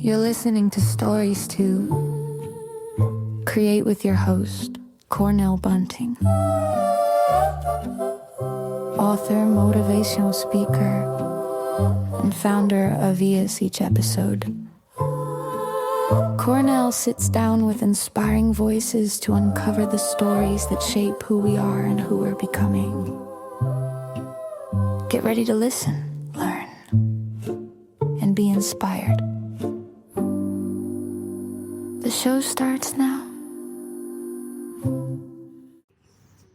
You're listening to Stories to Create with your host, Cornell Bunting. Author, motivational speaker, and founder of EHAS Each Episode. Cornell sits down with inspiring voices to uncover the stories that shape who we are and who we're becoming. Get ready to listen, learn, and be inspired. The show starts now.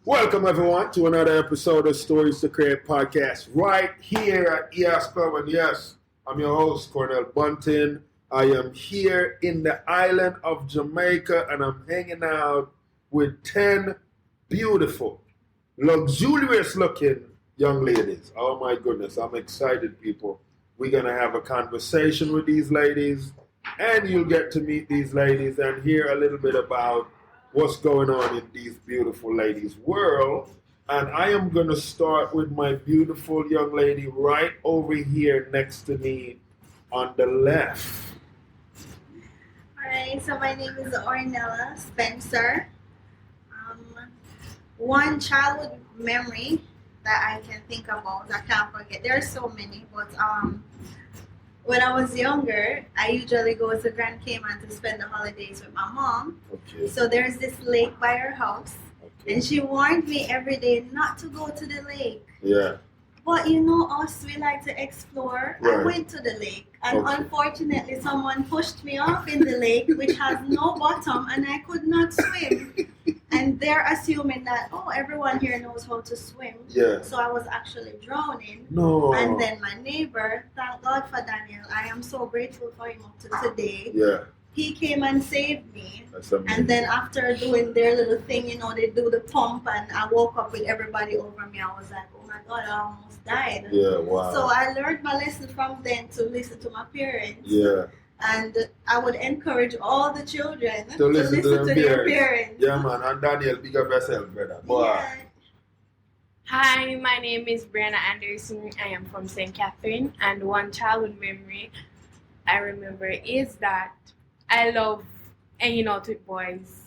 Welcome everyone to another episode of Stories to Create podcast right here at EHAS CLUB. And yes, I'm your host, Cornell Bunting. I am here in the island of Jamaica and I'm hanging out with 10 beautiful, luxurious looking young ladies. Oh my goodness, I'm excited, people. We're going to have a conversation with these ladies and you'll get to meet these ladies and hear a little bit about what's going on in these beautiful ladies' world. And I am going to start with my beautiful young lady right over here next to me on the left. Alright, so my name is Ornella Spencer. One childhood memory that I can think about, I can't forget. There are so many, but when I was younger, I usually go to Grand Cayman to spend the holidays with my mom. Okay. So there's this lake by her house, and she warned me every day not to go to the lake. Yeah. But you know us, we like to explore. Right. I went to the lake, and unfortunately someone pushed me off in the lake, which has no bottom, and I could not swim. And they're assuming that, everyone here knows how to swim. Yeah. So I was actually drowning. No. And then my neighbor, thank God for Daniel, I am so grateful for him up to today. Yeah. He came and saved me. And then after doing their little thing, they do the pump, and I woke up with everybody over me. I was like, oh my God, I almost died. Yeah, wow. So I learned my lesson from then to listen to my parents. Yeah. And I would encourage all the children to listen to their parents. Yeah, man. And Daniel, big up yourself, brother. Boy. Yeah. Hi, my name is Brianna Anderson. I am from St. Catherine. And one childhood memory I remember is that I love hanging out with boys.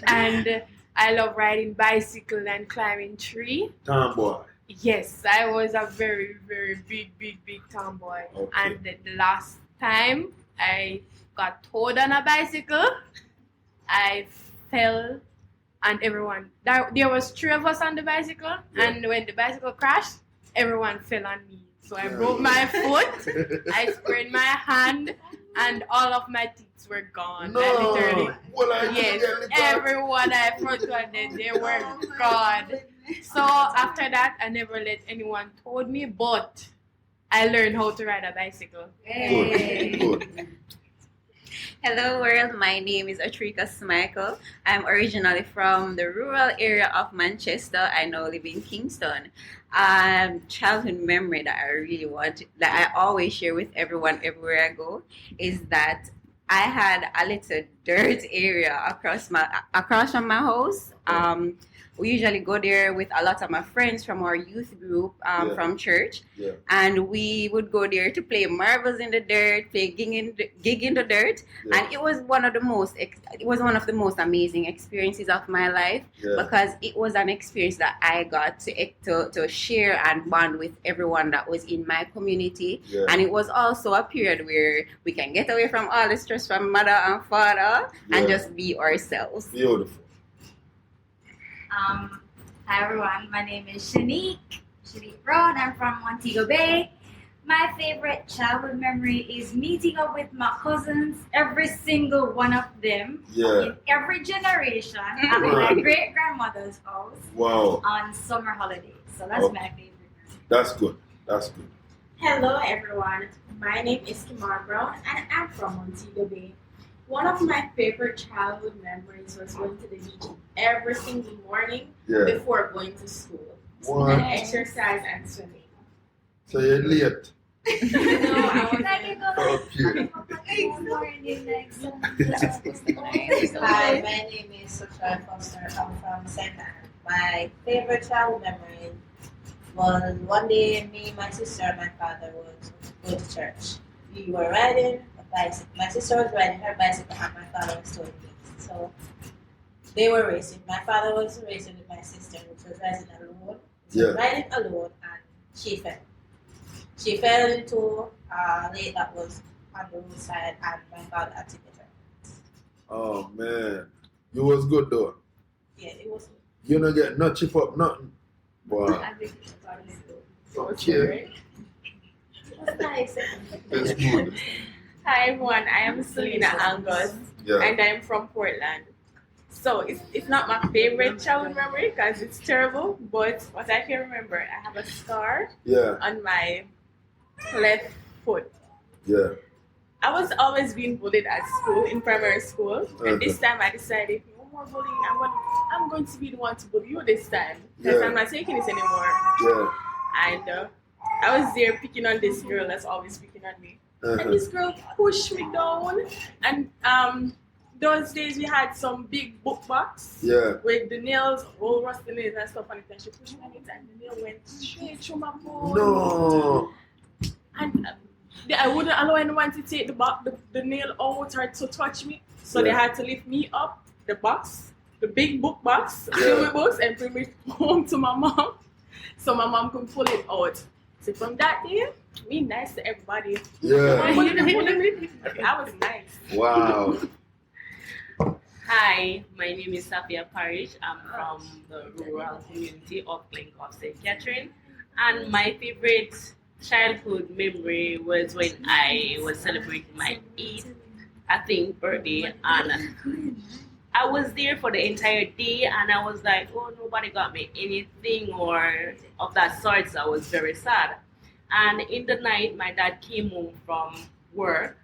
And I love riding bicycle and climbing tree. Tomboy. Yes, I was a very, very big tomboy. Okay. And the last time I got towed on a bicycle, I fell, and there was 3 of us on the bicycle, and when the bicycle crashed, everyone fell on me. So I broke my foot, I sprained my hand, and all of my teeth were gone. No. Everyone I forgot, they were gone. So after that, I never let anyone told me, but I learned how to ride a bicycle. Hey. Good. Hello world, my name is Atrika Smichael. I'm originally from the rural area of Manchester. I now live in Kingston. Childhood memory that I really that I always share with everyone everywhere I go is that I had a little dirt area across from my house. We usually go there with a lot of my friends from our youth group from church. Yeah. And we would go there to play marbles in the dirt, play gig in the dirt. Yeah. And it was one of the most amazing experiences of my life because it was an experience that I got to share and bond with everyone that was in my community. Yeah. And it was also a period where we can get away from all the stress from mother and father and just be ourselves. Beautiful. Hi everyone, my name is Shanique Brown. I'm from Montego Bay. My favorite childhood memory is meeting up with my cousins, every single one of them, in every generation, at my great-grandmother's house on summer holidays. So that's my favorite memory. That's good. Hello everyone, my name is Kimar Brown and I'm from Montego Bay. One of my favorite childhood memories was going to the beach every single morning before going to school. And exercise and swimming. So you're late? No, I was Hi, my name is Sophia Foster. I'm from St. Anne. My favorite childhood memory was one day me, my sister, and my father was going to church. We were riding bicycle. My sister was riding her bicycle and my father was towing me. So they were racing. My father was racing with my sister, which was riding alone. Riding alone, and she fell. She fell into a lake that was on the roadside, and my father had to get her. Oh man, you was good though. Yeah, it was. You don't get no chip up, nothing. Wow. I think it's Okay. It was nice. It's good. Hi everyone, I am Selena Angus and I'm from Portland. So it's not my favorite childhood memory because it's terrible, but what I can remember, I have a scar on my left foot. Yeah. I was always being bullied at school, in primary school, and this time I decided, no more bullying, I'm going to be the one to bully you this time because I'm not taking this anymore. Yeah. And I was there picking on this girl that's always picking on me. And this girl pushed me down. And those days we had some big book box with the nails, all rusty nails and stuff on it. And she pushed me on it and the nail went straight through my bone. No. And I wouldn't allow anyone to take the nail out or to touch me. So they had to lift me up, the box, the big book box, filled with books, and bring me home to my mom. So my mom could pull it out. So from that day, me nice to everybody. Yeah. I was nice. Wow. Hi, my name is Safia Parish. I'm from the rural community of Glencroft, St. Catherine. And my favorite childhood memory was when I was celebrating my 8th, birthday. And I was there for the entire day and I was like, oh, nobody got me anything or of that sort. So I was very sad. And in the night, my dad came home from work.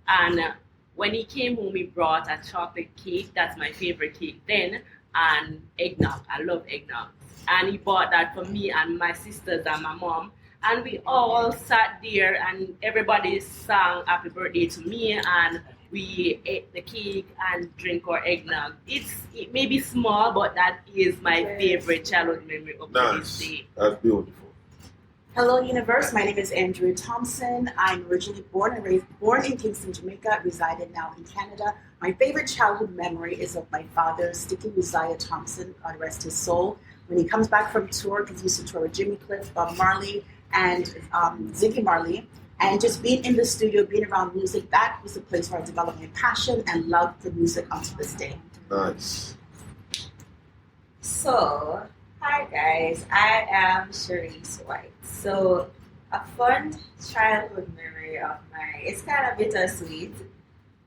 And when he came home, he brought a chocolate cake. That's my favorite cake then. And eggnog. I love eggnog. And he bought that for me and my sisters and my mom. And we all sat there and everybody sang happy birthday to me. And we ate the cake and drink our eggnog. It may be small, but that is my favorite childhood memory of this day. That's beautiful. Hello, universe. My name is Andrew Thompson. I'm originally born in Kingston, Jamaica, resided now in Canada. My favorite childhood memory is of my father, Sticky Uzziah Thompson, God rest his soul. When he comes back from tour, because he used to tour with Jimmy Cliff, Bob Marley, and Ziggy Marley, and just being in the studio, being around music, that was the place where I developed my passion and love for music unto this day. Nice. So, hi guys, I am Sharice White. So, a fun childhood memory of mine, it's kind of bittersweet,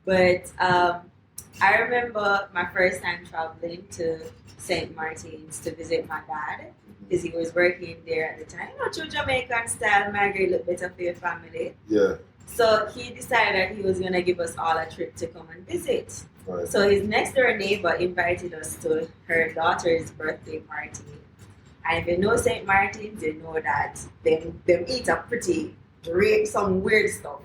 but I remember my first time traveling to St. Martin's to visit my dad, because he was working there at the time. You know, true Jamaican style, migrate look better for your family. Yeah. So he decided that he was going to give us all a trip to come and visit. Right. So his next door neighbor invited us to her daughter's birthday party. And if you know St. Martin's, you know that them eat up some weird stuff.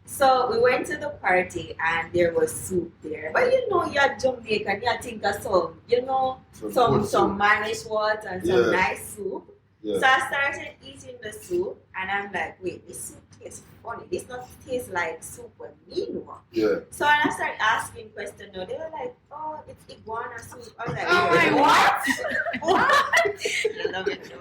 So we went to the party and there was soup there. But you know, you're Jamaican, you think of some, you know, some Manish water and some nice soup. Yeah. So I started eating the soup and I'm like, wait, this soup tastes funny. This not taste like soup with me no. Yeah. So when I started asking questions, they were like, oh, it's iguana soup. I was like, Oh my what? I love it.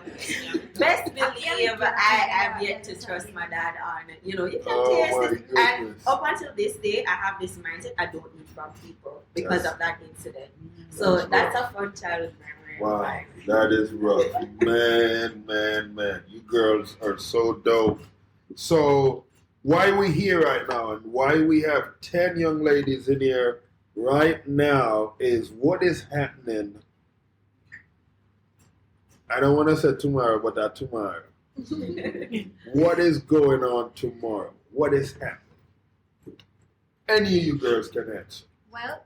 Best believe I have yet to trust my dad on, you know, you can taste it. And up until this day, I have this mindset, I don't eat from people because of that incident. So that's a fun childhood memory. Wow, that is rough. Man. You girls are so dope. So why we here right now and why we have 10 young ladies in here right now is what is happening. I don't want to say tomorrow, but that tomorrow. What is going on tomorrow? What is happening? Any of you girls can answer. Well,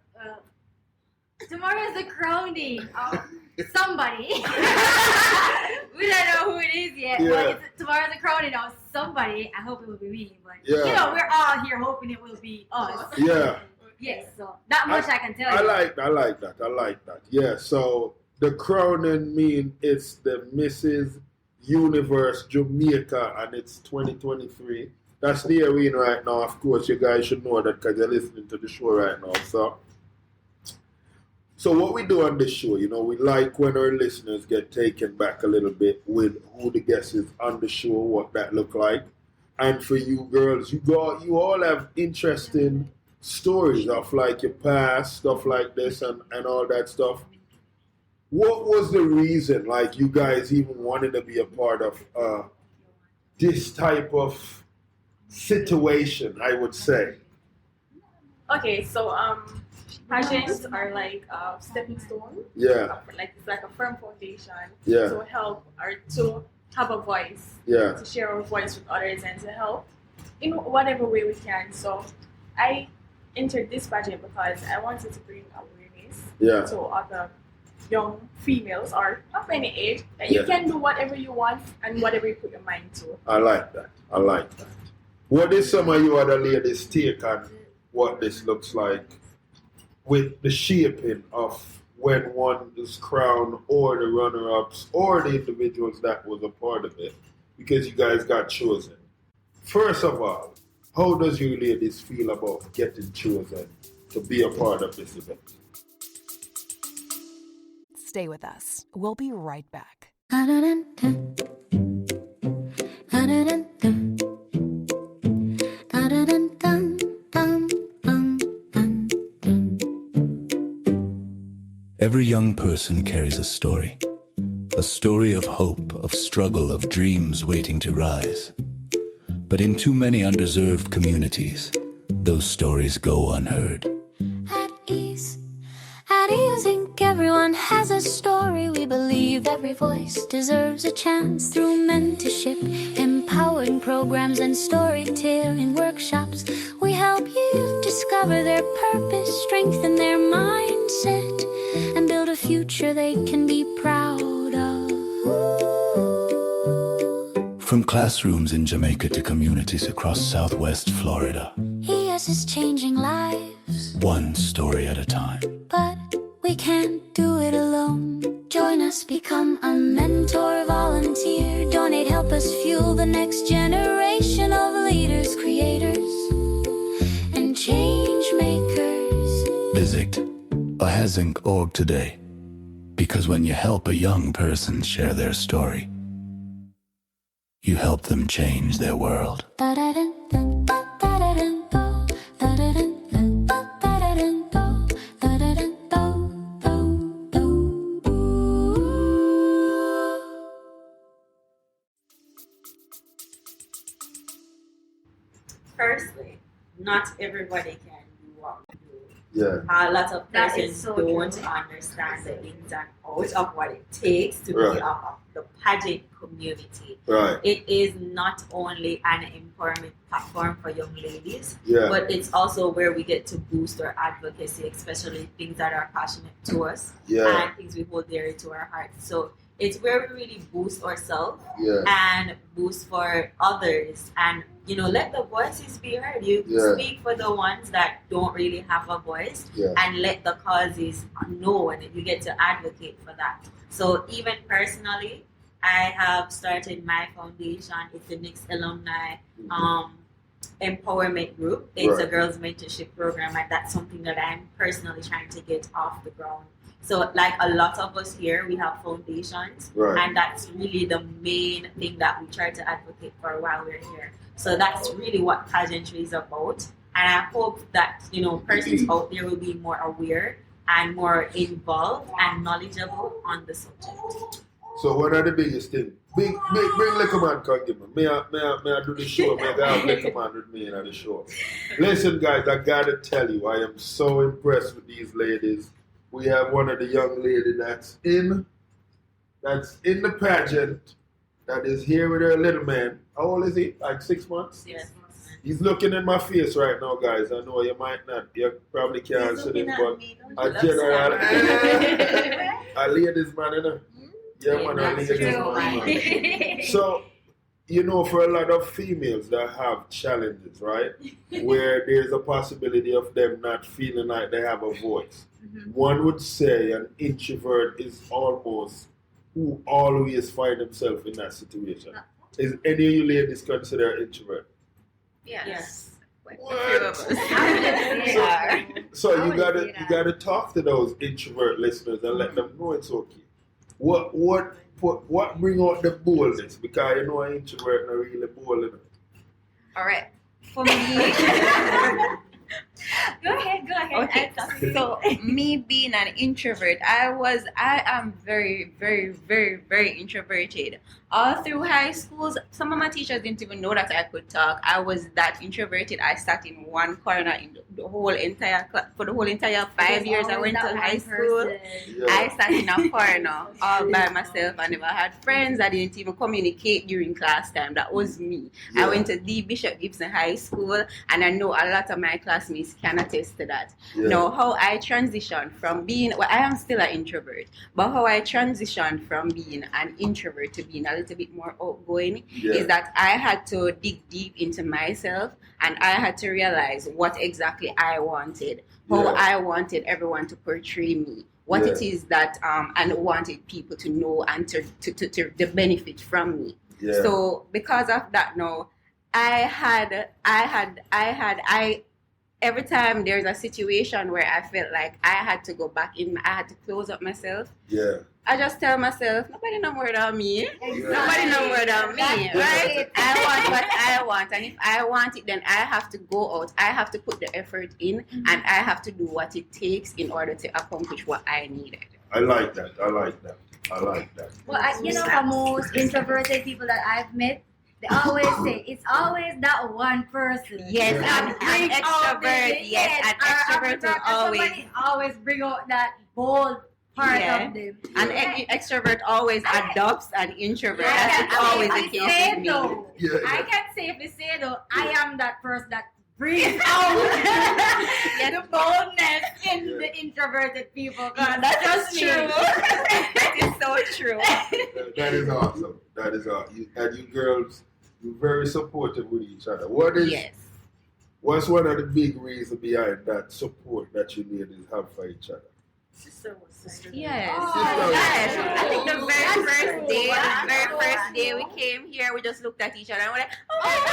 tomorrow is the crowning of somebody. We don't know who it is yet, but tomorrow's the crowning of somebody. I hope it will be me, but you know, we're all here hoping it will be us. Yeah. Yes, so that much I can tell you. I like that. Yeah, so the crowning mean it's the Mrs. Universe Jamaica and it's 2023. that's the year we're in right now. Of course, you guys should know that because you're listening to the show right now. So what we do on this show, you know, we like when our listeners get taken back a little bit with who the guest is on the show, what that look like. And for you girls, you all have interesting stories of like your past, stuff like this and all that stuff. What was the reason, like, you guys even wanted to be a part of this type of situation, I would say? Okay, so pageants are like a stepping stone. Yeah. It's like a firm foundation Yeah. to help or to have a voice. Yeah. To share our voice with others and to help in whatever way we can. So I entered this pageant because I wanted to bring awareness to other young females or of any age that you can do whatever you want and whatever you put your mind to. I like that. What is some of you other ladies' take on what this looks like with the shaping of when one is crowned or the runner-ups or the individuals that was a part of it, because you guys got chosen? First of all, how does you ladies feel about getting chosen to be a part of this event? Stay with us. We'll be right back. Every young person carries a story of hope, of struggle, of dreams waiting to rise. But in too many underserved communities, those stories go unheard. At ease, Inc. Everyone has a story. We believe every voice deserves a chance. Through mentorship, empowering programs, and storytelling workshops, we help youth discover their purpose, strengthen their mindset, and build a future they can be proud of. From classrooms in Jamaica to communities across Southwest Florida, EHAS is changing lives, one story at a time. but we can't do it alone. Join us, become a mentor, volunteer, donate, help us fuel the next generation of leaders, creators, and change makers. Visit EHAS.org today, because when you help a young person share their story, you help them change their world. Firstly, not everybody can do what we do. Yeah. A lot of That is persons so don't true. understand the ins and outs of what it takes to Right. be of the pageant community. Right. It is not only an empowerment platform for young ladies, Yeah. but it's also where we get to boost our advocacy, especially things that are passionate to us Yeah. and things we hold dear to our hearts. So it's where we really boost ourselves Yeah. and boost for others, and let the voices be heard. You Yeah. speak for the ones that don't really have a voice, Yeah. and let the causes known. You get to advocate for that. So even personally, I have started my foundation. It's the Next Alumni Empowerment Group. It's Right. a girls mentorship program, and that's something that I'm personally trying to get off the ground. So like a lot of us here, we have foundations, Right. and that's really the main thing that we try to advocate for while we're here. So that's really what pageantry is about. And I hope that, persons out there will be more aware and more involved and knowledgeable on the subject. So one of the biggest things, bring Liquor Man come give me. May I do the show? May I have Liquor Man with me in the show? Listen guys, I gotta tell you, I am so impressed with these ladies. We have one of the young ladies that's in the pageant, that is here with her little man. How old is he? Like 6 months? Yes. He's looking in my face right now, guys. I know you might not, you probably can't He's see looking it, at but me. a general, a ladies man, Yeah, man, a ladies man. So, for a lot of females that have challenges, right, where there's a possibility of them not feeling like they have a voice. One would say an introvert is almost who always find himself in that situation. Is any of you ladies considered introvert? Yes. Like What? a few of us. So you gotta talk to those introvert listeners and let them know it's okay. What bring out the boldness? Because you know an introvert not really bold enough. All right. For me, Go ahead. okay. So me being an introvert, I am very, very, very, very introverted. All through high schools, some of my teachers didn't even know that I could talk. I was that introverted. I sat in one corner in the whole entire for the whole entire 5 years I went to high school. Yeah. I sat in a corner all by myself. I never had friends. I didn't even communicate during class time. That was me. Yeah. I went to D. Bishop Gibson High School, and I know a lot of my classmates can attest to that. Yeah. Now, how I transitioned from being, I am still an introvert, but how I transitioned from being an introvert to being a little bit more outgoing is that I had to dig deep into myself, and I had to realize what exactly I wanted, how I wanted everyone to portray me, what it is that and wanted people to know and to benefit from me. Yeah. So because of that, now every time there's a situation where I felt like I had to go back in, I had to close up myself. Yeah. I just tell myself, nobody know more than me. Exactly. Nobody know more than me, right? I want what I want, and if I want it, then I have to go out. I have to put the effort in, and I have to do what it takes in order to accomplish what I needed. I like that. Well, for most introverted people that I've met, they always say it's always that one person. Yes, that an brings out extrovert. Yes, an extrovert will always bring out that bold part of them. An extrovert always adopts an introvert. That's always the case with me. I can safely say though, I am that person that brings out the boldness in the introverted people. That's just true. That is so true. That is awesome. That is awesome. And you girls, you're very supportive with each other. What's one of the big reasons behind that support that you ladies have for each other? Sister. Yes. I think the very first day we came here, we just looked at each other and we're like, oh my God!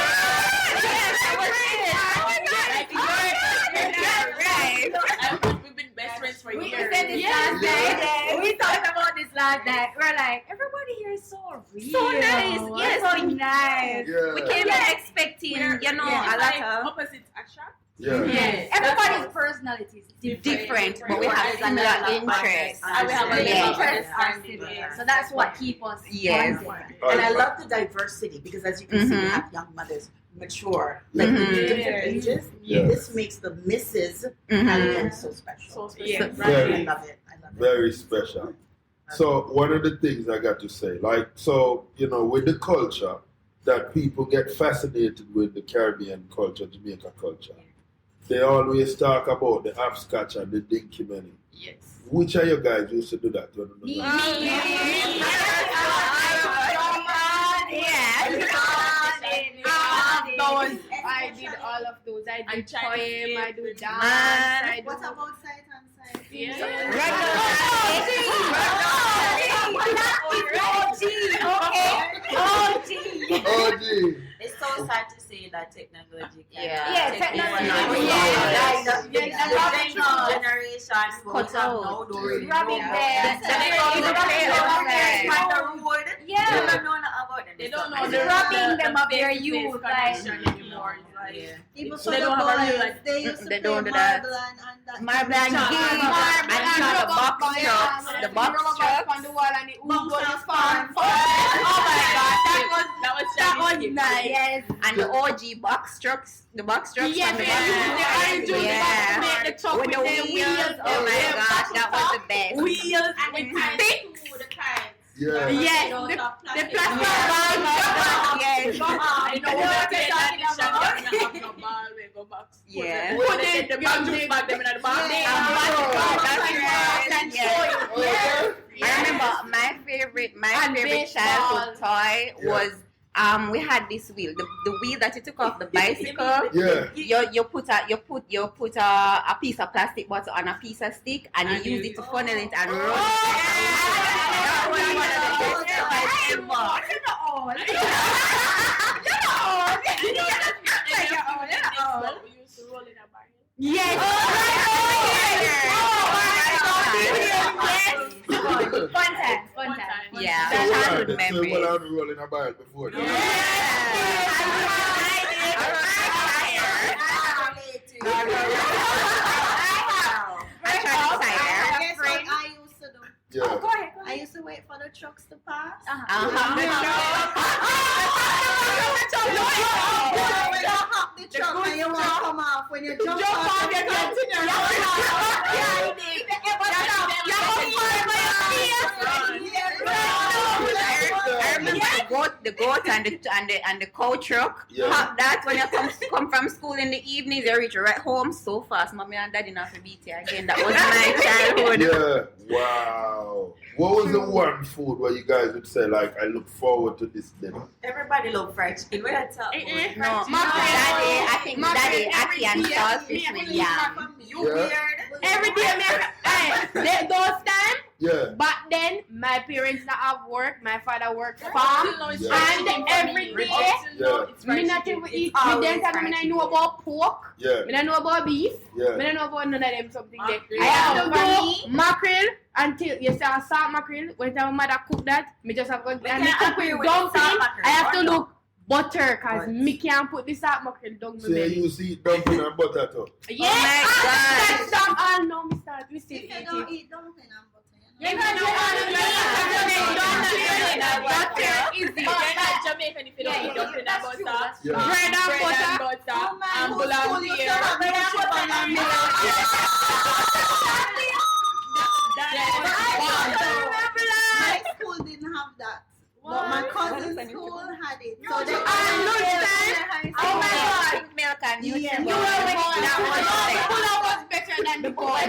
Yes, that was it! Right. We've been best friends for years. We said this last night. We talked about this last night. We're like, everybody here is so real. So nice. Yes, so nice. Yeah. We came here expecting, a lot of opposites attract. Yeah. Yes. Everybody's personality is different, but we have similar interests. And we have a interests are similar. So that's what keeps us bonded. And I love the diversity because as you can see, we have young mothers mature, like with different ages. This makes the misses and so special. Very, I love it. Very special. So one of the things I got to say, with the culture that people get fascinated with the Caribbean culture, Jamaica culture. They always talk about the hopscotch and the dinky money. Yes. Which of you guys used to do that? I did all of those. I did poem, I do dance. What about sight and sight? OG. It's so sad to say that technology can technology. Generations cut out. They don't know the robbing them of their youth. Anymore. People they don't have a real life. They used to They play don't do that. marble and Marble and game. And the box trucks. The box trucks. On the wall and the Ugo is fun. Oh my God, That was nice. Yes. and the OG box trucks. The box trucks. Yes, from the they used the make the truck with the wheels. Oh my gosh, that was the best. Wheels and with the sticks. Yeah. Yes, the plastic ball. Yes. I know what you're talking about. Yeah. Put it, the bag them in the bag. I remember my favorite childhood toy was we had this wheel, the wheel that you took off the bicycle. Yeah. You put a piece of plastic bottle on a piece of stick and you use it to funnel it and roll it. Fun time. Yeah, So childhood we're memories. on the roll in a barrel before. I guess what I used to do. Yeah. Go ahead. I used to wait for the trucks to pass. You hop the truck and you want to come off. When you jump off, you continue. I remember the goat and the cow truck. Yeah. That's when you come from school in the evenings, you reach right home so fast. Mommy and daddy not to beat you again. That was my childhood. Yeah. Wow. What was the one food where you guys would say, like, I look forward to this dinner? Everybody love fried chicken. Where I talk No, daddy, I think daddy, Aki and saltfish with yam. You weird. Every day, those times. Yeah. Back then, my parents not have work. My father worked farm, and every day, me not even eat. Me then time me know about pork. Yeah. Me don't know about beef. Yeah. Me don't know about none of them something there. I have to do mackerel until you say salt mackerel. When my mother cook that, me just have to and me cook with dumpling. I have to look butter cause me can't put the salt mackerel down So my belly. you see dumpling and butter too? Yeah. Oh my God. Stop all now. Me start. We still If eat you don't it. eat dumpling and butter, Yeah, because you butter is the Jamaican if you don't eat dumpling and butter. Yeah. bread and butter. And bull and my school didn't have that. But my cousin's school had it. So they lunchtime. Oh my God. Milk and nutrition. You were with that one. Pull was better than the boy.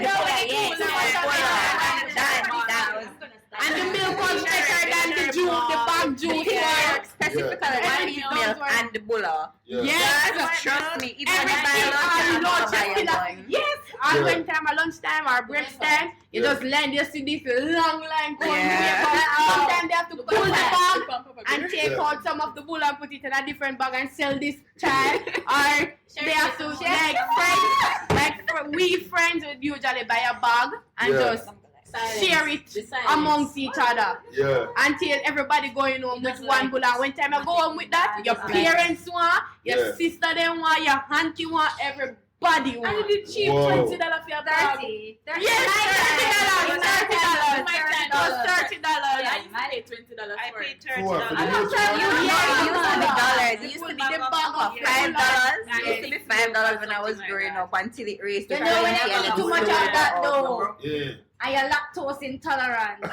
And the milk was better than the juice, the bag juice. Specifically, milk and the bulla. Yes. Trust me. Even Yes. And when time at lunchtime or break time, you just land, you see this long line going. Sometimes they have to pull the bag and take out some of the bull and put it in a different bag and sell this child. Or they have to we friends would usually buy a bag and just share it amongst each other. Yeah. Until everybody going home with one bull. And when time I go home with that, your parents want, your sister them want, your auntie want, everybody want. And you did cheap $20 for your bag. 30. Yes, $30. I used to pay $20 for it. It used to be the bag of $5. It used to be $5 when I was growing up until it raised to You know when you eat too much of that though, Yeah. and you're lactose intolerant.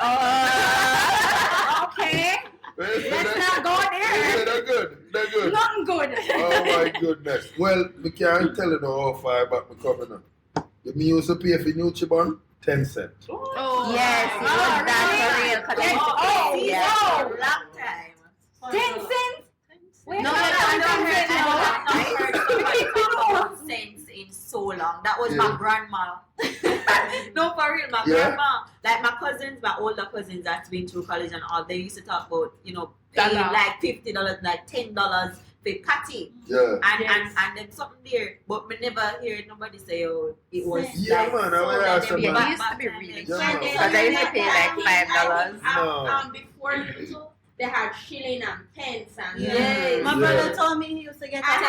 Okay. Let's not go there. They're good. They're good. Nothing good. Oh my goodness. Well, me can't tell you now how far back me coming up. Me used to pay for Nutribon 10 cents. Oh. Yes, it was that for real. Oh, yeah. Long time. 10 cents? Wait, No, I heard cents in so long. That was my grandma. No, for real, my grandma. Like my cousins, my older cousins that's been through college and all, they used to talk about, paying like $50, like $10 for patty. Yeah. And then something there. But me never hear nobody say, oh, it was Yeah, like, man, I so will that ask them them, back It used to be then, really then. cheap. Yeah. Because I used to pay like $5. No. Before little, they had shilling and pence and Yes. My brother told me he used to get a I five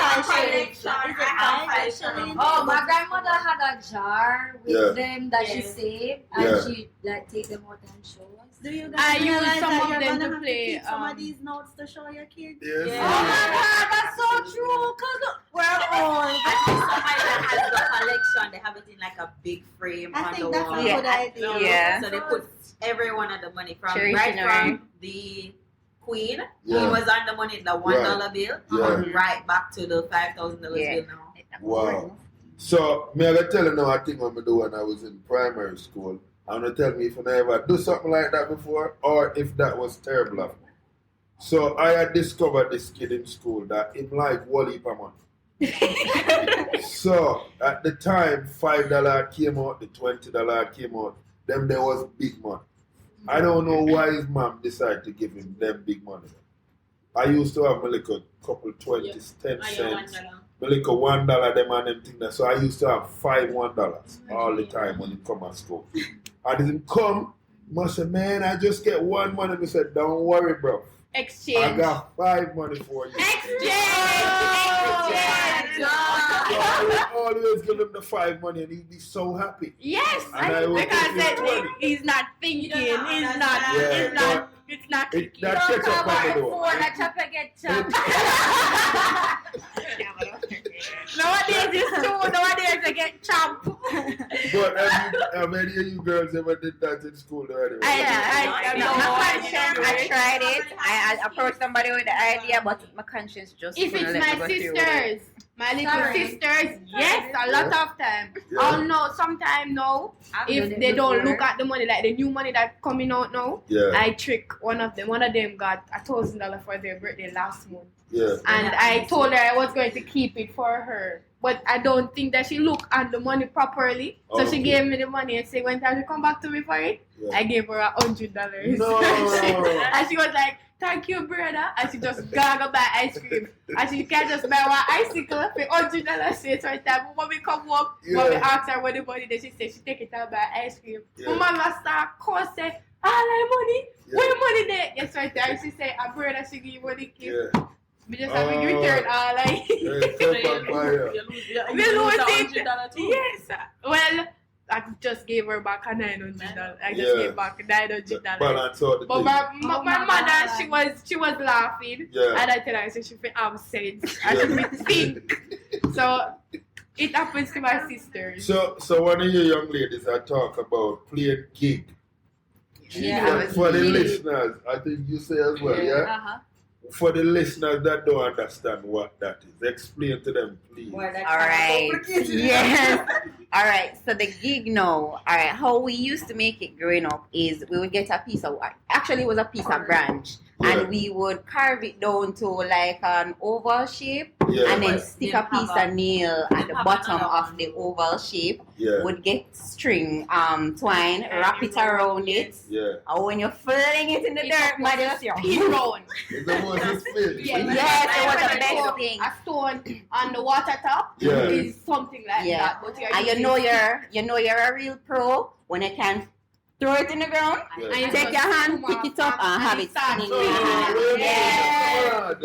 have shilling. Oh, my grandmother had a jar with them that she saved, and she like take them out and show us. Do you I guys use realize some that of you're them gonna to have play, keep some of these notes to show your kids? Yes. Yeah. Oh my God, that's so true. Cause we're old. I think somebody that has the collection, they have it in like a big frame I on the think that's wall. a good idea. Yeah. So they put every one of the money from Cherishing from the Queen, Yeah. who was on the money, the $1 bill, Yeah. right back to the $5,000 bill now. Wow. So, me I tell you now a thing what I do when I was in primary school. I'm going to tell me if I ever do something like that before or if that was terrible of me. So, I had discovered this kid in school that him like Wally per month. So, at the time, $5 came out, the $20 came out. Them there was big money. I don't know why his mom decided to give him them big money. I used to have my little couple 20s, 10 cents. I like $1 them and them thing that. So I used to have $5 all the time when it come at school. And it come, I say, man, I just get one money. I said, don't worry, bro. Exchange. I got 5 money for you. So I would always give him the 5 money and he'd be so happy. Yes, And because he's not thinking. It's not tricky. That ketchup on the door. That chopper get chopped. Nowadays it's true. Nowadays I get chopped. But have any of you girls ever did that in school already? I tried it. I approached somebody with the idea, but my conscience just if it's my sisters, my little sisters, yes, a lot of time. Yeah. Oh no, sometimes no. If they don't look at the money, like the new money that's coming out now, I trick one of them. One of them got $1,000 for their birthday last month. Yeah. And I told her I was going to keep it for her. But I don't think that she looked at the money properly. So she gave me the money and said, when time she come back to me for it, I gave her $100. No. And she was like, thank you, brother. And she just gotta buy ice cream. And she can't just buy one icicle for $100. So it's right time. When we come work, when we ask her what the money, then she said she take it out buy ice cream. My mama start cursing, all that money? Where money there? Yes, right there. She said, a brother she give you money. We just have to return all like You lose it. Yes. Well, I just gave her back $900. I just gave back $900. But my mother, she was laughing. And I tell her, I said she feel have sense. I should think. So it happens to my sisters. So one of your young ladies I talk about playing gig. For the listeners, I think you say as well, yeah? For the listeners that don't understand what that is, explain to them, please. All right. Yes. All right. So the gig now, all right, how we used to make it growing up is we would get a piece of, actually it was a piece of branch, and we would carve it down to like an oval shape, and then stick a piece of nail at the bottom of the oval shape. Would get string, twine, wrap it around it. And when you fling it in the dirt, man, you just pin round. Yes, it was the best thing. A stone on the water top is something like that. But and you know you're a real pro when you can throw it in the ground, take your hand, pick it up, and have it standing in your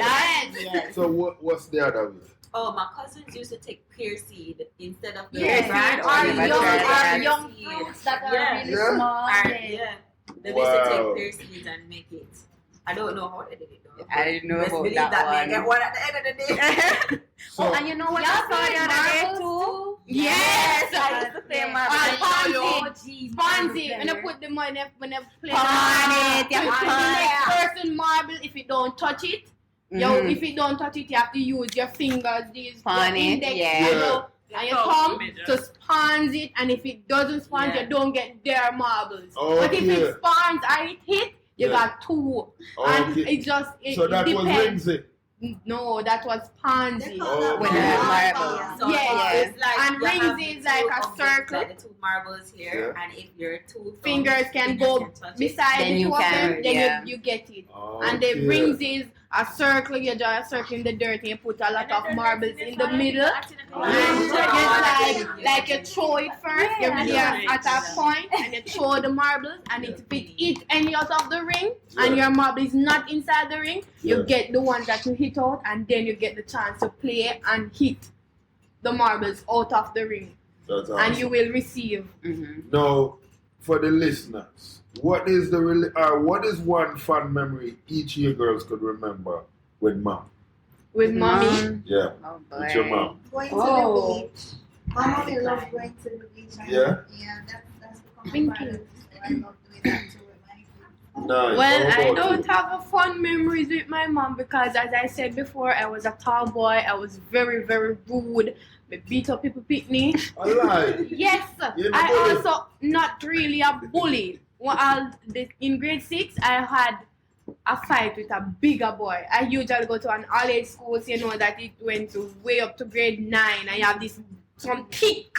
hand. So what's the other way? Oh, my cousins used to take pear seed instead of the branch. Or young fruits that are really small. They used to take pear seeds and make it. I don't know how they did it though. I didn't know about that they get one at the end of the day. And you know what I saw the other day too? Yes, I used to play Spongy. When you put the money, when you play the next person marble, if you don't touch it, if you don't touch it, you have to use your fingers, your index, and you come to sponge it, and if it doesn't sponge, you don't get their marbles. But if it spawns and it hit, you got 2. And it just, so that depends. Was rinsing? No, that was pansy. Yes. And rings is like a circle. Like the 2 marbles here, and if your 2 fingers can go beside the 2 of them, then you get it. And the rings is a circle, you draw a circle in the dirt and you put a lot of marbles in the middle. And it's like you throw it first, you really at a point, and you throw the marbles, and if it hit any out of the ring, and your marble is not inside the ring, you get the ones that you hit out, and then you get the chance to play and hit the marbles out of the ring. That's awesome. And you will receive. Now, for the listeners, what is one fun memory each of you girls could remember with mom? With mommy? Yeah. With your mom. Going to the beach. My mommy loves going to the beach. Yeah? Yeah, that's the comfort. I love doing that too with my kids. Nice. Well, I don't have a fun memories with my mom because, as I said before, I was a tomboy. I was very, very rude. I beat up people, pick me. I lied. Yes. I also not really a bully. In grade 6, I had a fight with a bigger boy. I usually go to an all-age school, so you know that it went way up to grade 9. I have some thick,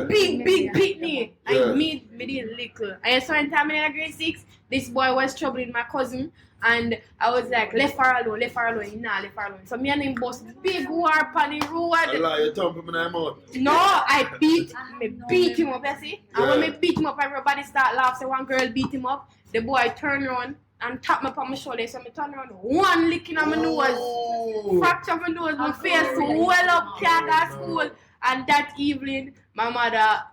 big pitney. I made little. And so one time in grade 6, this boy was troubling my cousin, And I was like, left her alone, left her alone, nah, left her alone. So me and him boss big war on the road. Allah, you thump him in the mouth. No, I beat him up, you see? And when me beat him up, everybody start laughing. So one girl beat him up. The boy turned around and tapped me on my shoulder. So me turn around, one licking on my nose, fracture my nose, my face well up, can't go to school. And that evening, my mother,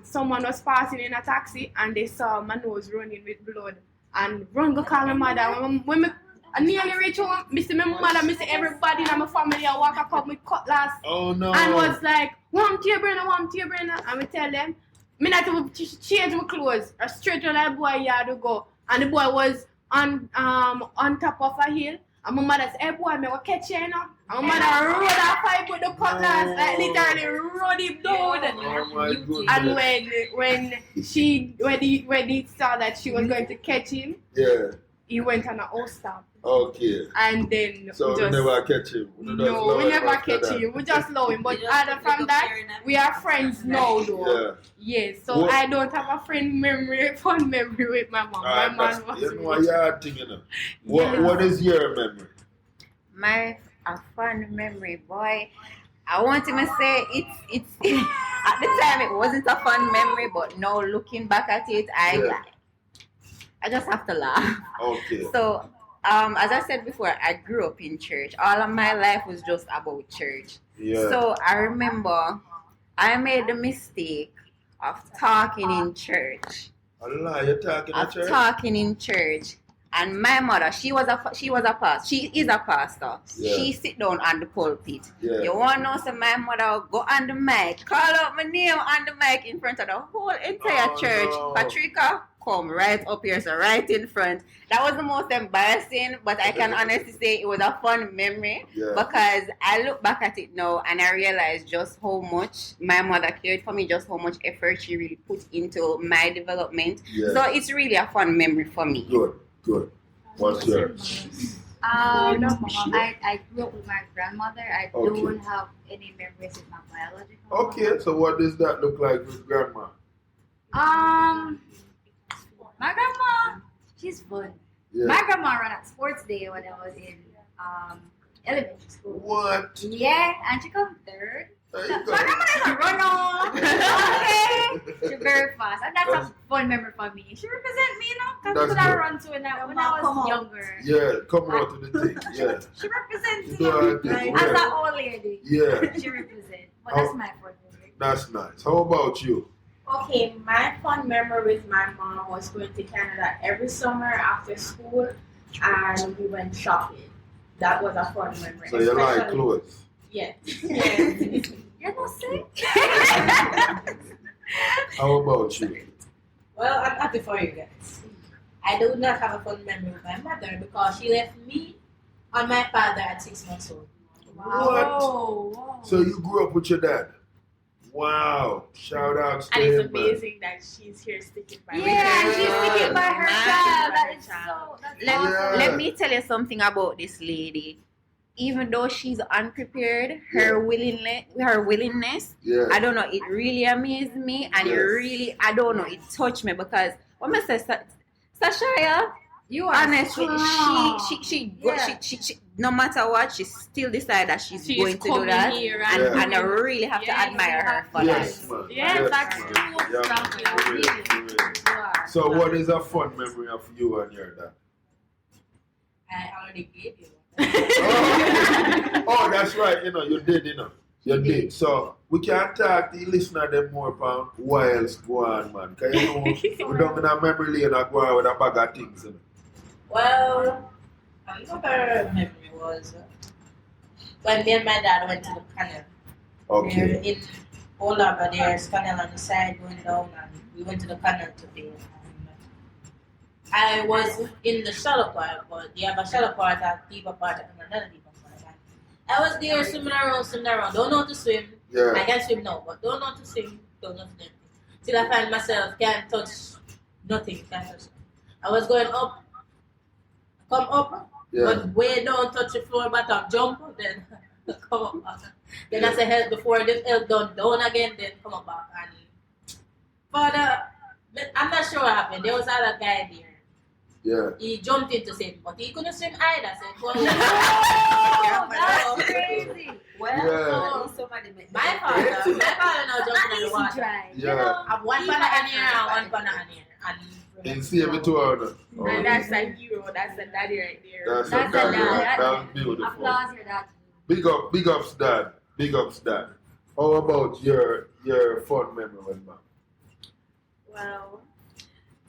someone was passing in a taxi and they saw my nose running with blood. And run go call my mother. When I nearly reach home, I see my mother, I see everybody in my family, I walk up with cutlass. Oh no. And was like, warm to your brain. And we tell them, me not to change my clothes. I straight to the boy yard to go. And the boy was on top of a hill. And my mother said, hey boy, me will catch you, you know. And my mother rode a pipe with the cutlass, like literally rode him down. Oh my goodness. And when he saw that she was going to catch him, yeah, he went on a house stop. Okay. And then so we never catch him. No, we never catch him. We just love him. But other from that, we are friends now though. Yeah. Yes. So what? I don't have a fun memory with my mom. My mom was you know a hard thing, you know. What is your memory? A fun memory, boy. I want to say it's at the time it wasn't a fun memory, but now looking back at it, I just have to laugh. Okay. So as I said before, I grew up in church. All of my life was just about church. Yeah. So I remember I made the mistake of talking in church. Allah, you're talking in church? Talking in church. And my mother, she is a pastor. Yeah. She sit down on the pulpit. Yeah. You want to know, so my mother go on the mic, call out my name on the mic in front of the whole entire church. No. Patricia, come right up here, so right in front. That was the most embarrassing, but I can honestly say it was a fun memory because I look back at it now and I realize just how much my mother cared for me, just how much effort she really put into my development. Yeah. So it's really a fun memory for me. Good. What's yours? I grew up with my grandmother. I don't have any memories with my biological mother. Okay, so what does that look like with grandma? My grandma, she's fun. Yeah. My grandma ran at sports day when I was in elementary school. What? Yeah, and she come third. My grandma is a runner. Okay. She's very fast. And that's a fun memory for me. She represents me, you know, because I run to when I was younger. Yeah, come out to the thing. Yeah. She represents me as an old lady. Yeah. She represents. But that's my fun memory. That's nice. How about you? Okay, my fun memory with my mom was going to Canada every summer after school, and we went shopping. That was a fun memory. So you like clothes? Yes. You're not sick? How about you? Well, I'm happy for you guys. I do not have a fun memory with my mother because she left me on my father at 6 months old. Wow. What? So you grew up with your dad? Wow. Shout out to him. And it's amazing man. That she's here sticking by she's sticking by her child. That is so, let me tell you something about this lady. Even though she's unprepared, her willingness, I don't know, it really amazed me, and it really, I don't know, it touched me because when I say Sashaya, you are honestly, she no matter what, she still decided that she's going to do that, and I really have to admire her for that. Yes, that's true. So, what is a fun memory of you and your dad? I already gave you. Oh, that's right. You did. So we can talk to the listener them more about what else go on, man. Because we don't in a memory lane and go on with a bag of things. Well, another memory was when me and my dad went to the canal. Okay. We were in Olaba, there's canal on the side going down, and we went to the canal today. I was in the shallow part, but they have a shallow part and deeper part and another deeper part. I was there swimming around. Don't know how to swim. Yeah. I can swim now, but don't know how to swim. Don't know how to do anything. Till I find myself can't touch nothing. I was going up, come up, but way down, touch the floor bottom, jump, then come up. Then I say help before the help down again, then come up back. And I'm not sure what happened. There was another guy there. Yeah. He jumped in to swim, but he couldn't swim either. So he goes, That's crazy. well, so my father now jumping in the water. Dry. Yeah. Have one banana here and one banana here. And see every 2 hours. And that's a hero. That's a daddy right there. That's That's a dad. a dad. That's beautiful. Applause your dad. Big ups, dad. Big ups, dad. How about your fun memory with mom? Well,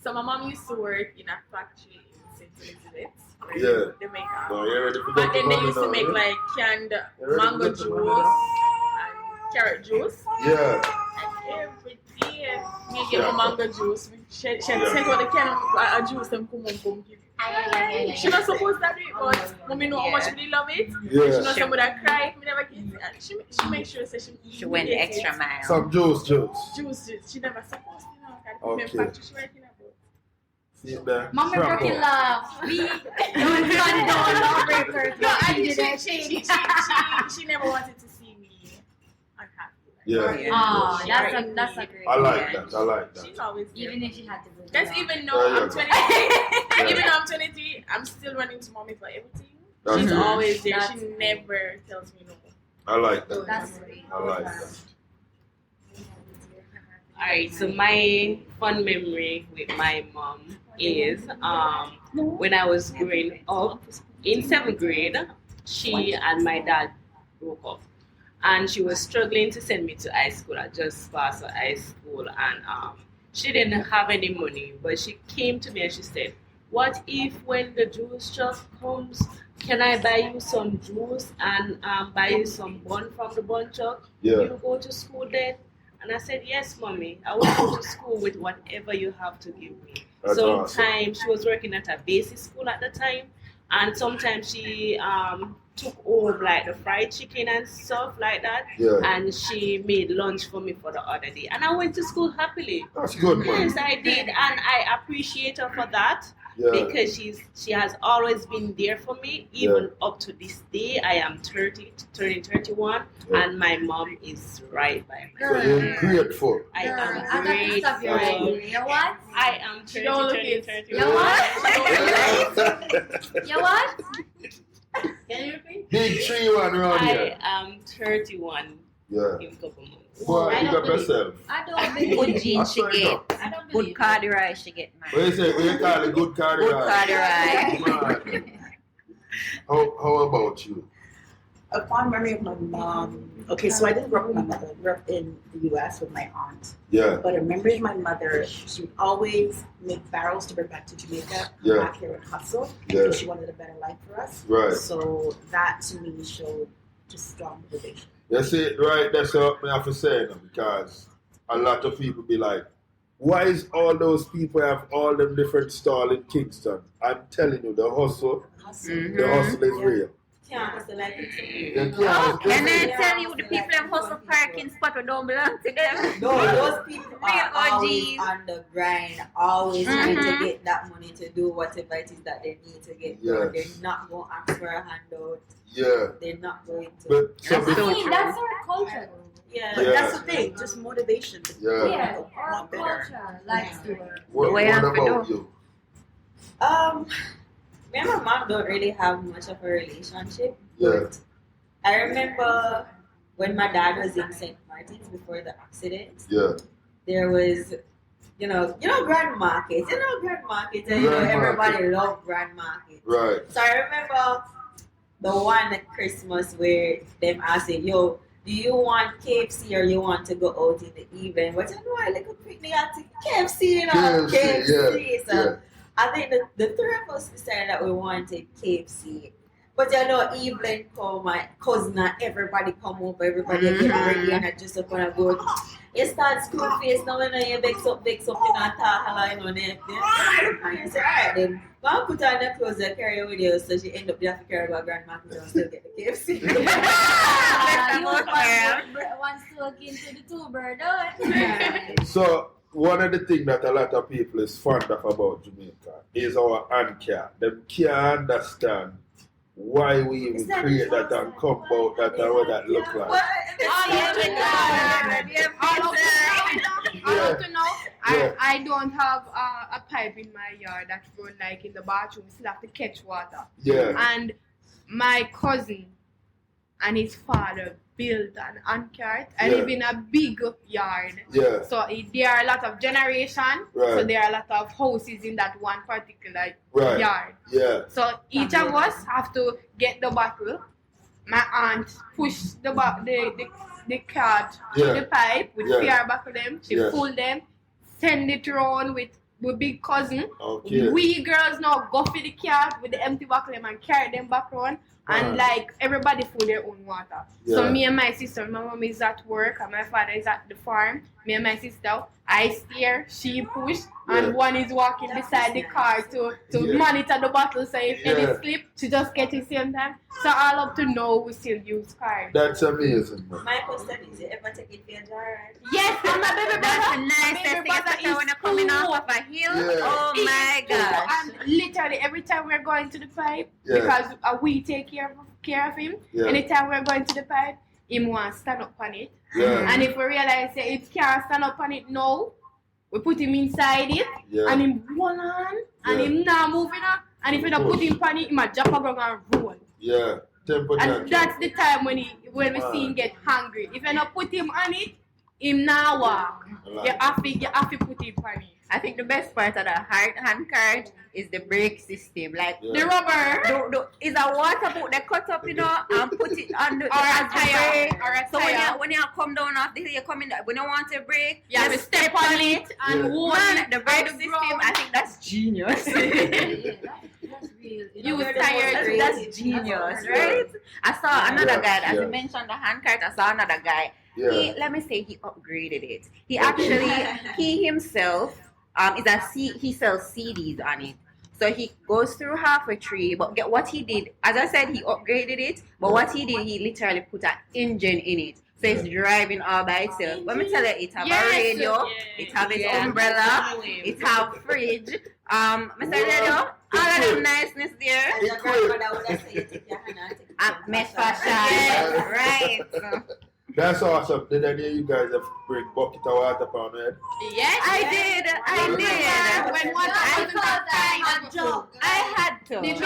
so my mom used to work in a factory in St. Elizabeth, Yeah. Jamaica. No, you ready for And then they that used to now, make yeah? like canned You ready mango for juice that and carrot juice. Yeah. And every day me get my mango juice. She sent out the can of juice and come give. She not supposed to do it, but mommy know how much we love it. Yeah. She know somebody that cry, me never get it. And she make sure say She went the extra mile. Some juice. Juice. She never supposed to know. Okay. Factory she working about. See there? Mommy Strap broken up. love. We don't lawbreakers. No, but and we did it. she never wanted to see me unhappy. Yeah. Oh, that's a great. I like that. She's always there. Even if she had to go. That's even though Yeah, I'm 23. Even though I'm 23, I'm still running to mommy for everything. That's She's good. always there. That's She great. never tells me no. I like that. That's great. I like that. Alright, so my fun memory with my mom is when I was growing up in 7th grade, she and my dad broke up. And she was struggling to send me to high school. I just passed high school and she didn't have any money, but she came to me and she said, what if when the juice truck comes, can I buy you some juice and buy you some bun from the bun truck? Yeah. You go to school then? And I said, yes, mommy, I will go to school with whatever you have to give me. That's Sometimes she was working at a basic school at the time, and sometimes she took over like the fried chicken and stuff like that, Yeah. and she made lunch for me for the other day. And I went to school happily. That's good, man. Yes, I did, and I appreciate her for that. Yeah. Because she has always been there for me, even up to this day. I am 30, turning 31, and my mom is right by my So you're grateful. I I am got to stop you right grateful. here. You know what? I am 30, Don't turning look 31. You know what? You know what? Can you repeat? Big 3-1 around I here. am 31 Yeah. in a couple months. Boy, I you don't got believe yourself. I don't believe Good it. jeans she I swear it get. up. I don't Good believe corduroy she get, man. What you say? What you call it? Good cardi Good ride. corduroy. Man. How about you? A fond memory of my mom. Okay, so I didn't grow up with my mother. I grew up in the U.S. with my aunt. Yeah. But a memory of my mother, she would always make barrels to bring back to Jamaica, Yeah. back here and hustle, Yeah. because she wanted a better life for us. Right. So that to me showed just strong motivation. You see, right, that's what I have to say now, because a lot of people be like, why is all those people have all them different stalls in Kingston? I'm telling you, the hustle Mm-hmm. is real. Can't hustle like it. You can't- Can I tell you the people have hustle parking spot who don't belong to them? No, those people are always OGs. on the grind, always trying to get that money to do whatever it is that they need to get done. Yes. They're not going to ask for a handout. Yeah. They're not going to. But some That's so people, true. That's our culture. Yeah, Yeah. that's the thing. Just motivation. To Yeah, want our better. culture likes to work. what way I about feel. you? Me and my mom don't really have much of a relationship. Yeah. But I remember when my dad was in St. Martin's before the accident. Yeah. There was, Grand Market. Grand Market. And, Grand everybody Market. loved Grand Market. Right. So I remember the one at Christmas where them asked, yo, do you want KFC or you want to go out in the evening? But I know I like a picnic at KFC, KFC, So yeah. I think the three of us decided that we wanted KFC. But Evelyn come, my cousin and everybody come over, everybody get ready and I just up on a go. You start school face now when you vex up, you know, and and you say, alright then, go and put on the clothes and carry with you. So she end up having to carry about grandma and still get the KFC. One still into the two bird. So, one of the things that a lot of people is fond of about Jamaica is our anchor. Them can't understand why we even create that and come about that and what that look like. All up to now, I don't have a pipe in my yard that run like in the bathroom. We still have to catch water. Yeah. And my cousin and his father built an handcart. I live in a big yard. Yeah. So there are a lot of generation. So there are a lot of houses in that one particular yard. Yeah. So each of us have to get the bottle. My aunt push the cart to the pipe with fear buckle them. She pull them, send it around with big cousin. Okay. We girls now go for the cart with the empty buckle them and carry them back around. And like everybody full their own water. So me and my sister, my mom is at work and my father is at the farm. Me and my sister, I steer, she push, and one is walking beside the car to monitor the bottle. So if any slip, she just get it same time. So all up to now we still use car. That's amazing, man. My question is, you ever take it for your jar? Yes, and my baby brother. That's the nicest thing, especially when you're coming off of a hill. Oh my gosh. And literally every time we're going to the pipe, because we take care of him, anytime we're going to the pipe, him want to stand up on it. And if we realize that it can't stand up on it now, we put him inside it, and him hold on, and him not moving up. And if we don't put him on it, he might jump up and roll. Yeah. And that's the time when we see him get hungry. If you don't put him on it, him not walk. You have to put him on it. I think the best part of the handcart is the brake system. Like the rubber. Is a water boat that cut up, and put it on the tire. Or a so tire. when you come down off the hill, you come in. When you want to brake, you have to step on it and hold it. The brake system, I think that's genius. You were tired. That's genius, right? I saw another guy, as you mentioned the handcart. I saw another guy. He upgraded it. He actually, he himself he sells CDs on it. So he goes through half a tree, but get what he did, as I said, he upgraded it, but what he did, he literally put an engine in it. So it's driving all by itself. Let me tell you, it have a radio, it have its umbrella, it have fridge. Mr. Radio, all of them niceness there. Mesh fashion, right. That's awesome. Did any of you guys have bring bucket of water on it? Yes, I did. When water wasn't that a jug. I had to. The big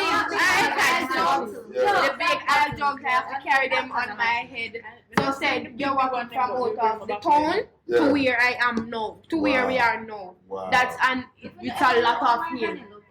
ass jugs, I have to carry them on my head. So said, you're walking from out of the town to where I am now, to where we are now. Wow. It's a lot of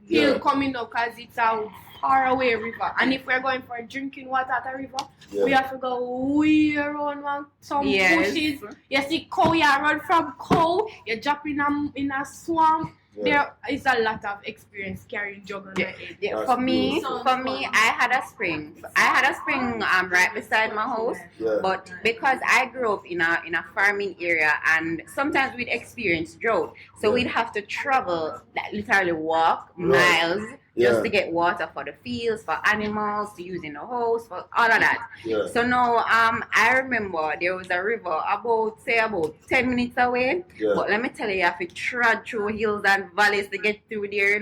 hill coming up because it's a far away river. And if we're going for drinking water at a river, we have to go way around some bushes. You see cow, you run from cow, you jump in a swamp. There is a lot of experience carrying jug on my head. For me, I had a spring. Right beside my house. But because I grew up in a farming area, and sometimes we'd experience drought, so we'd have to travel, like literally walk miles just to get water for the fields, for animals, to use in the house, for all of that. So now, I remember there was a river about 10 minutes away. But let me tell you, you have to trod through hills and valleys to get through there,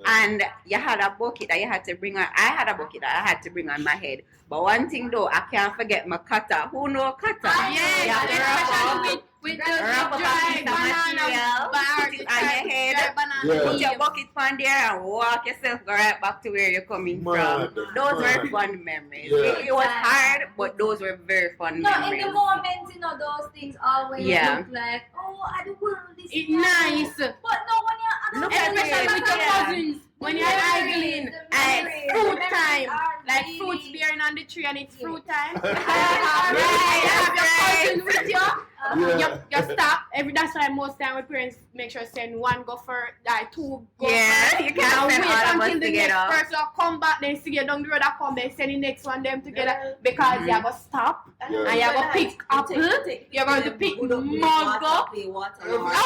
and you had a bucket that you had to bring on. I had a bucket that I had to bring on my head. But one thing though, I can't forget my cutter. Who know cutter? Yes, with the dry banana put it on your head, put your bucket on there and walk yourself right back to where you're coming from. Those were fun memories. It was hard, but those were very fun memories. In the moment, those things always look like, I want this. It's nice. But no, when you're especially with your cousins, when you're idling and fruit time, like fruits bearing on the tree and it's fruit time. You have your cousins with you. You stop. That's why most time my parents make sure send one go for, like two go first. You can't send all of us until the together. next person come back, then see you down the road that come, then send the next one them together because you have to stop and you have to pick apple. You're going to pick mango. Oh my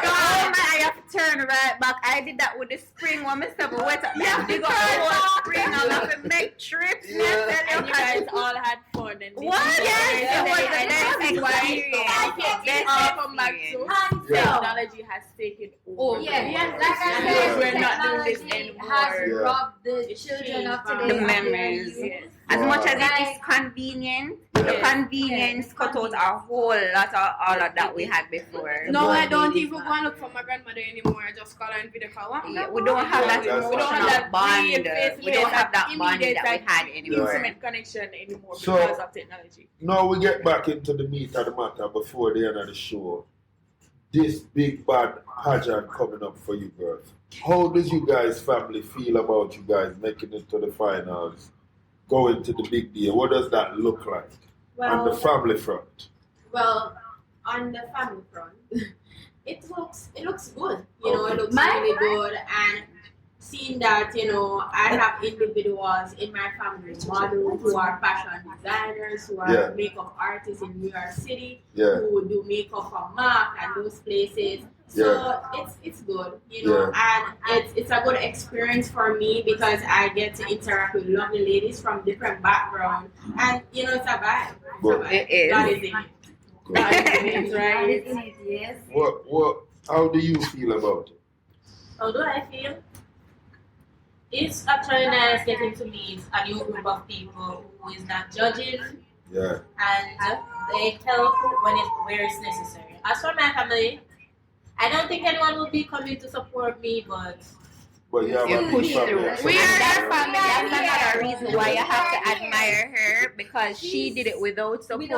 God! I have to turn right back. I did that with the spring one. Mr. Wet up. Yeah, dig up the whole spring. I have to make trips. And you guys all had fun. And what? Yes, it was the best experience. Come back to technology has taken over. Oh, Yeah, like I said, we're not doing this technology anymore. has robbed the children of today. The of their memories. youth. As much as it Like- is convenient, the convenience cut out a whole lot of all of that we had before. No, I don't even go and look for my grandmother anymore. I just call her and video call her. Yeah, we don't have that We don't have emotional that bond. real face-to-face, We don't have that bond immediate, that we had anymore. intimate connection anymore So- because of technology. Now we get back into the meat of the matter before the end of the show. This big bad pageant coming up for you girls. How does you guys' family feel about you guys making it to the finals, going to the big day? What does that look like on the family front? Well, on the family front, it looks good. You know, it looks really good, and seeing that, you know, I have individuals in my family, models who are fashion designers, who are makeup artists in New York City, who do makeup for MAC and those places. So it's good, you know, and it's a good experience for me because I get to interact with lovely ladies from different backgrounds, and you know, it's a vibe. It is. God is in it. God is in it, God is right? in it, yes. How do you feel about it? How do I feel? It's actually nice getting to meet a new group of people who is not judging and they help where it's necessary. As for my family, I don't think anyone will be coming to support me, but you have a push big through. family. We are that family. That's another reason why you have to admire her because she did it without support.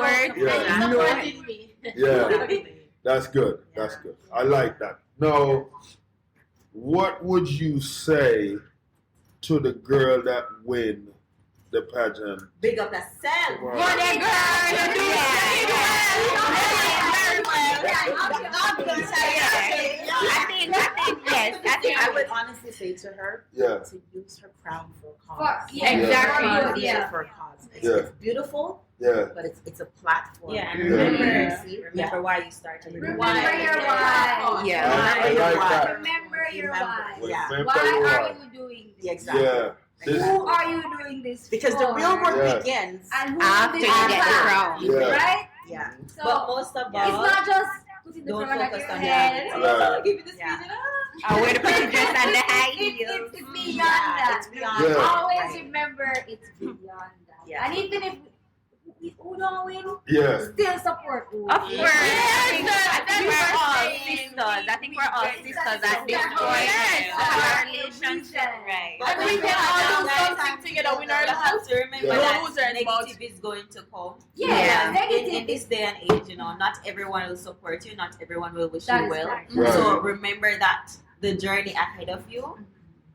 That's good. That's good. I like that. Now, what would you say to the girl that win the pageant? Big up yourself. Wow. Go there, girl. You do it very well. I think I would honestly say to her to use her crown for a cause. Exactly. Use it for a cause. It's beautiful. But it's a platform. And remember why you started. Remember your why. Remember your why. Why are you doing this? Exactly. Who are you doing this Because for? the real work begins and after you get the crown. Right? Yeah. So but most of all, it's not just putting the crown on your head. Give me the speech. I wear the pretty dress and the high heels. It's beyond that. It's beyond Always remember it's beyond that. And even if who don't win, still support who. Of course. I think we're all sisters. I think we're all sisters at this point. Our relationship, right? But we can all do something together. We You have to remember that negative is going to come. In this day and age, you know, not everyone will support you. Not everyone will wish you well. So remember that the journey ahead of you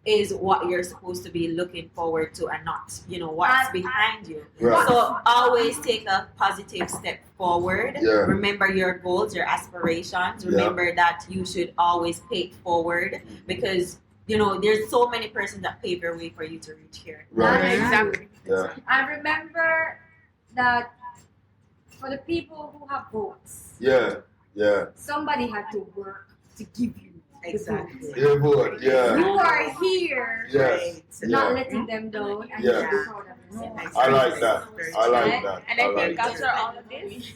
is what you're supposed to be looking forward to and not, you know, what's behind you. So always take a positive step forward. Remember your goals, your aspirations. Remember that you should always pay forward because, you know, there's so many persons that pave your way for you to reach here. Exactly. And remember that for the people who have votes, somebody had to work to give you. Exactly. You are here, not letting them down, and you're proud of yourself. I like that. I like that. And I think after all of this,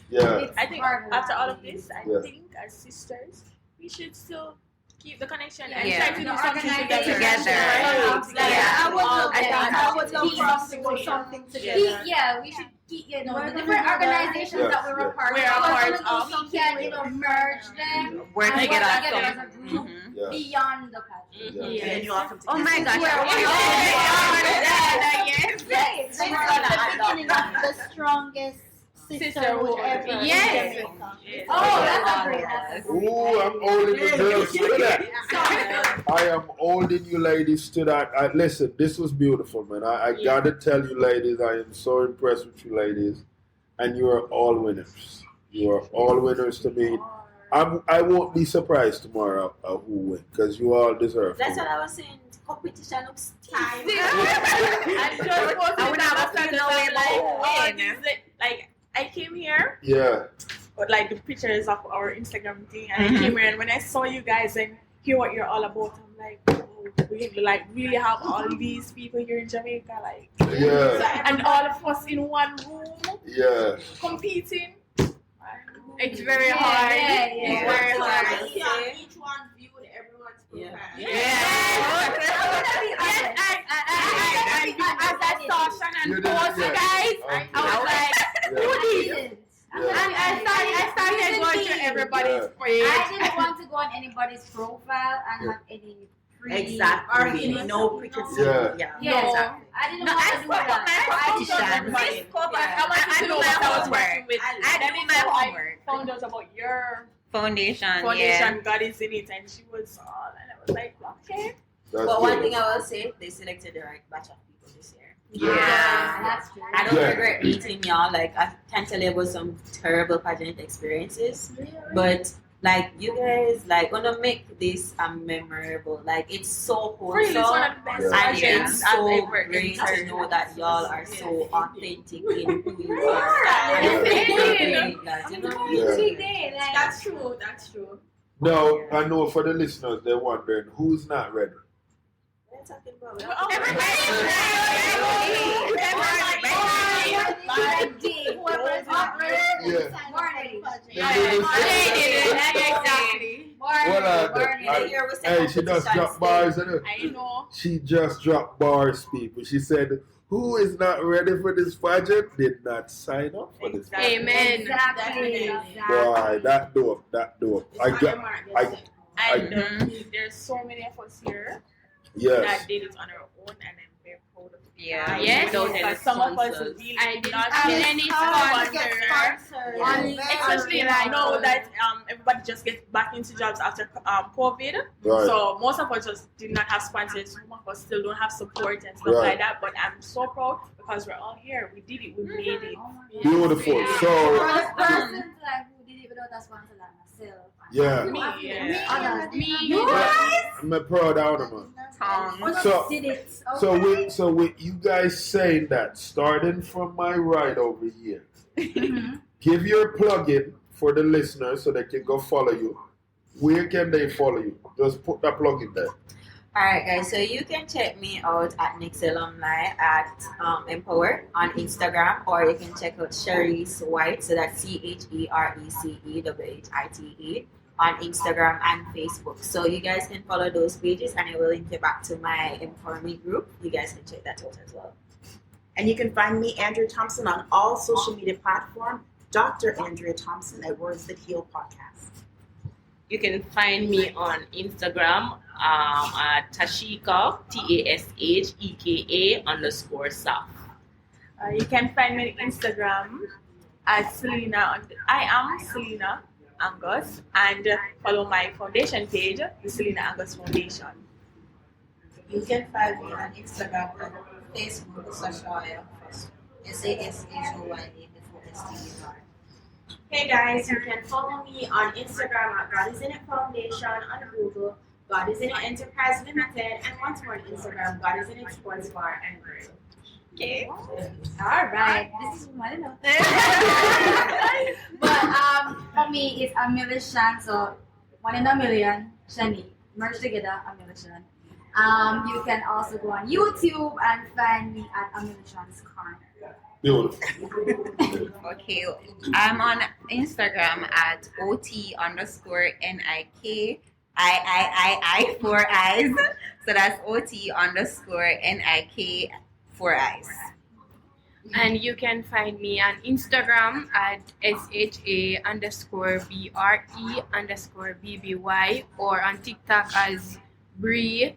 I think after all of this, I think as sisters, we should still keep the connection and try to do something together. I would love something together. We should keep, you know, the different organizations that we're a part of. We can, you know, merge them. Work together as a group beyond the pageant. Oh my gosh. It's the beginning of the strongest sisterhood ever. Yes. Oh, that's a great. Ooh, I'm holding you girls to that. I am holding you ladies to that. Listen, this was beautiful, man. I gotta tell you, ladies, I am so impressed with you, ladies, and you are all winners. You are all winners to me. I won't be surprised tomorrow who wins because you all deserve. That's what I was saying. Competition looks time. I just want to have like I came here. But like the pictures of our Instagram thing, and I came here, and when I saw you guys and hear what you're all about, I'm like, oh, we like really have all these people here in Jamaica, like, and all of us in one room, competing. It's very hard. It's very hard. Each one viewed everyone Yeah. As I saw Shannon post, guys, I was like, who did? And I started going to everybody's page. I didn't want to go on anybody's profile and have any Exactly. No preconceived. Yeah. Exactly. I didn't want to do that. I know what I was working with. I do my homework. Found out about your Foundation, God is in it, and she was all, and I was like, okay. But one thing I will say, they selected the right batch of people this year. Yeah, that's true. I don't regret meeting y'all. Like, I can tell you about some terrible pageant experiences, but like you guys, like, gonna make this memorable. Like, it's so wholesome, and it's so great to know that y'all are so authentic in who you are. That's true. That's true. Now, I know for the listeners, they're wondering who's not ready. Hey, she just dropped bars. I know. She just dropped bars, people. She said, who is not ready for this pageant did not sign up for this pageant. Amen. Exactly. Boy, that dope. There's so many of us here Yes. that did it on our own, and I'm very proud of it. Yeah. Yes. Without any Because some of us sponsors. really did not get any sponsors. Especially like know that everybody just gets back into jobs after COVID. Right. So most of us just did not have sponsors. Some of us still don't have support and stuff like that. But I'm so proud because we're all here. We did it. We made it. Beautiful. For So, the person like who did it without a sponsor like myself. yeah. Me. You guys? I'm a proud of them, man. So with you guys saying that, starting from my right over here, give your plug-in for the listeners so they can go follow you. Where can they follow you? Just put that plug in there. Alright guys, so you can check me out at Nix Alumni at Empower on Instagram, or you can check out Cherise White, so that's ChereCeWhite on Instagram and Facebook. So you guys can follow those pages and I will link you back to my Empower Me group. You guys can check that out as well. And you can find me, Andrea Thompson, on all social media platforms. Dr. Andrea Thompson at Words That Heal podcast. You can find me on Instagram at Tashika, TASHEKA_Saf. You can find me on Instagram at Selena. I am Selena Angus, and follow my foundation page, the Selena Angus Foundation. You can find me on Instagram and Facebook, Sashaya First. SASHOYA. Hey guys, you can follow me on Instagram at God Is In It Foundation, on Google, God Is In It Enterprise Limited, and once more on Instagram, God Is In It Sports Bar and Grill. Okay. All right. This is what I know. But for me, it's Amelia Shan. So 1 in a million, Shani. Merge together, Amelia Shan. You can also go on YouTube and find me at Amelia Shan's Corner. Beautiful. Okay, I'm on Instagram at OT_NIK. I 4 eyes. So that's OT_NIK 4 eyes. And you can find me on Instagram at SHA_BRE_BBY, or on TikTok as BRE_BRE.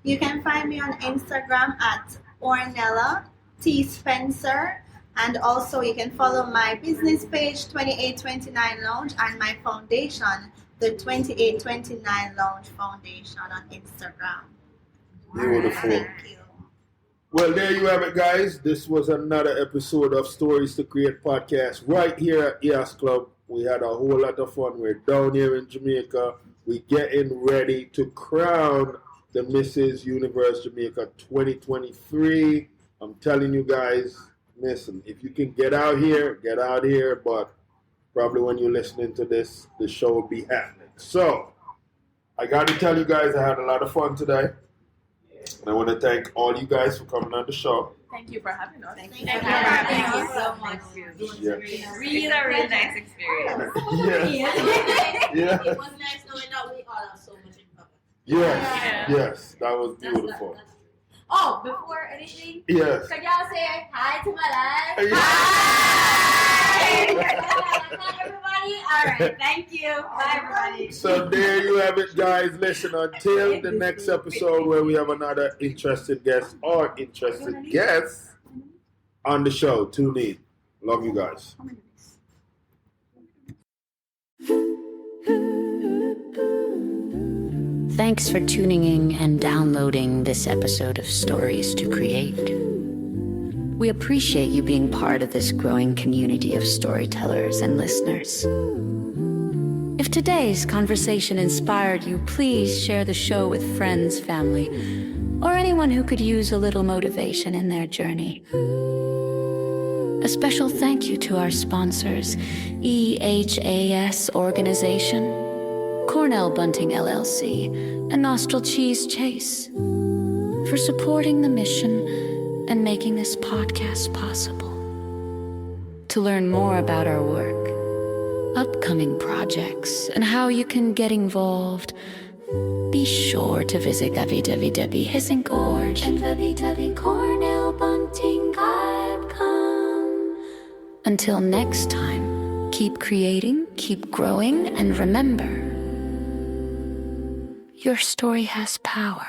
You can find me on Instagram at Ornella T. Spencer, and also you can follow my business page 2829 Lounge and my foundation, the 2829 Lounge Foundation, on Instagram. Beautiful. Thank you. Well, there you have it, guys. This was another episode of Stories to Create podcast right here at EHAS Club. We had a whole lot of fun. We're down here in Jamaica. We're getting ready to crown the Mrs. Universe Jamaica 2023. I'm telling you guys, listen, if you can get out here, but probably when you're listening to this, the show will be happening. So, I got to tell you guys I had a lot of fun today. And I want to thank all you guys for coming on the show. Thank you for having us. Thank you so much. Yeah. Really nice experience. Yeah. It was nice knowing that we all have so much in common. Yes, that was beautiful. Oh, before anything, Yes. can y'all say hi to my life? Yeah. Hi, everybody. All right, thank you. Bye, everybody. So there you have it, guys. Listen, until the next episode where we have another interested guest or interested guests on the show. Tune in. Love you guys. Thanks for tuning in and downloading this episode of Stories to Create. We appreciate you being part of this growing community of storytellers and listeners. If today's conversation inspired you, please share the show with friends, family, or anyone who could use a little motivation in their journey. A special thank you to our sponsors, EHAS Organization, Cornell Bunting LLC, and Nostril Cheese Chase for supporting the mission and making this podcast possible. To learn more about our work, upcoming projects, and how you can get involved, be sure to visit www.hissinggorge and www.cornellbunting.com. Until next time, keep creating, keep growing, and remember, your story has power.